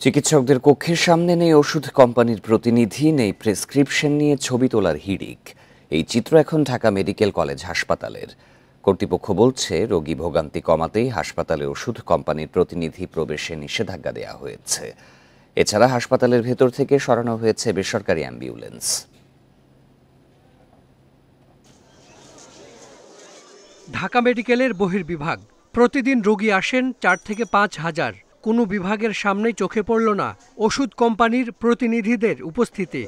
চিকিৎসকদের কক্ষের সামনে নেই ওষুধ কোম্পানির প্রতিনিধি, নেই প্রেসক্রিপশন নিয়ে ছবি তোলার হিড়িক। এই চিত্র এখন ঢাকা মেডিকেল কলেজ হাসপাতালের। কর্তৃপক্ষ বলছে, রোগী ভোগান্তি কমাতেই হাসপাতালে ওষুধ কোম্পানির প্রতিনিধি প্রবেশে নিষেধাজ্ঞা দেওয়া হয়েছে। এছাড়া হাসপাতালের ভেতর থেকে সরানো হয়েছে বেসরকারি অ্যাম্বুলেন্স। ঢাকা মেডিকেলের বহির্বিভাগ, প্রতিদিন রোগী আসেন 4 থেকে 5 হাজার। কোনো বিভাগের সামনেই চোখে পড়ল না ওষুধ কোম্পানির প্রতিনিধিদের উপস্থিতি।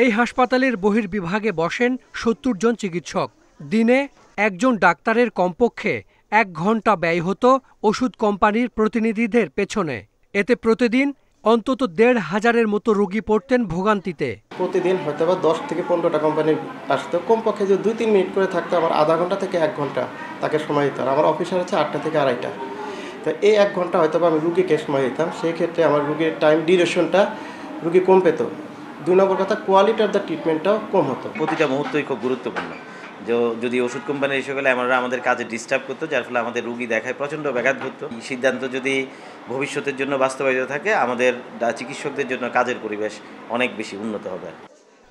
এই হাসপাতালের বহির্বিভাগে বসেন 70 জন চিকিৎসক। দিনে একজন ডাক্তারের কমপক্ষে 1 ঘন্টা ব্যয় হতো ওষুধ কোম্পানির প্রতিনিধিদের পেছনে। এতে প্রতিদিন অন্তত 1,500-এর মতো রোগী পড়তেন ভোগান্তিতে। প্রতিদিন হয়তো বা 10 থেকে 15টা কোম্পানি আসতো। কমপক্ষে যদি 2-3 মিনিট করে থাকতো, আমার আধা ঘন্টা থেকে 1 ঘন্টা তাকে সময় দিতে হয়। আমার অফিসার হচ্ছে 8টা থেকে 2:30টা। তো এই 1 ঘন্টা হয়তো আমি রুগীকে সময় দিতাম। সেই ক্ষেত্রে আমার রুগীর টাইম ডিউরেশনটা রুগী কম পেত। 2 নম্বর কথা, কোয়ালিটি অফ দ্য ট্রিটমেন্টটাও কম হতো। প্রতিটা মুহূর্তই খুব গুরুত্বপূর্ণ। যদি ওষুধ কোম্পানি এসে গেলে আমরা আমাদের কাজে ডিস্টার্ব করতো, যার ফলে আমাদের রুগী দেখায় প্রচণ্ড ব্যাঘাত ঘটতো। এই সিদ্ধান্ত যদি ভবিষ্যতের জন্য বাস্তবায়িত থাকে, আমাদের চিকিৎসকদের জন্য কাজের পরিবেশ অনেক বেশি উন্নত হবে।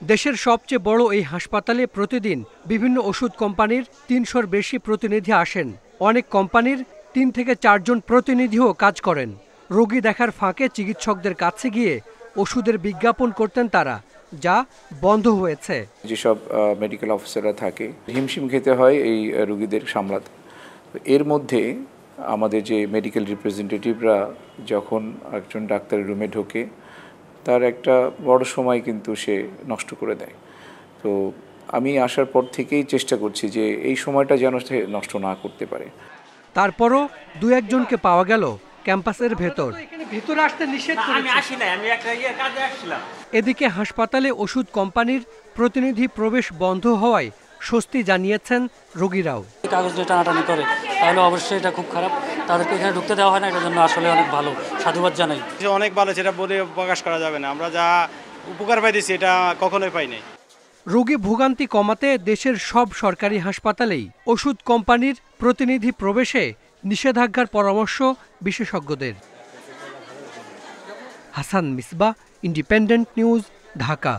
দেশের সবচেয়ে বড় এই হাসপাতালে প্রতিদিন বিভিন্ন ওষুধ কোম্পানির 300-র বেশি প্রতিনিধি আসেন। অনেক কোম্পানির 3 থেকে 4 জন প্রতিনিধিও কাজ করেন। রোগী দেখার ফাঁকে চিকিৎসকদের কাছে গিয়ে ওষুধের বিজ্ঞাপন করতেন তারা, যা বন্ধ হয়েছে। যেসব মেডিকেল অফিসাররা থাকে, হিমশিম খেতে হয় এই রোগীদের সামলাতে। এর মধ্যে আমাদের যে মেডিকেল রিপ্রেজেন্টেটিভরা যখন একজন ডাক্তারের রুমে ঢোকে, তার একটা বড় সময় কিন্তু সে নষ্ট করে দেয়। তো আমি আসার পর থেকেই চেষ্টা করছি যে এই সময়টা যেন সে নষ্ট না করতে পারে। তারপরও 2-1 জনকে পাওয়া গেল ক্যাম্পাসের ভেতর। এদিকে হাসপাতালে ওষুধ কোম্পানির প্রতিনিধি প্রবেশ বন্ধ হওয়ায় স্বস্তি জানিয়েছেন রোগীরাও। কাগজ নিয়ে টানাটানি করে, তাহলে অবশ্যই এটা খুব খারাপ। তাদেরকে এখানে ঢুকতে দেওয়া হয় না, এটার জন্য আসলে অনেক ভালো, সাধুবাদ জানাই। অনেক ভালো, সেটা বলে প্রকাশ করা যাবে না। আমরা যা উপকার পাইতেছি এটা কখনোই পাই নাই। রোগী ভোগান্তি কমাতে দেশের সব সরকারি হাসপাতালেই ওষুধ কোম্পানির প্রতিনিধি প্রবেশে নিষেধাজ্ঞার পরামর্শ বিশেষজ্ঞদের। Hasan Misbah, independent news, Dhaka.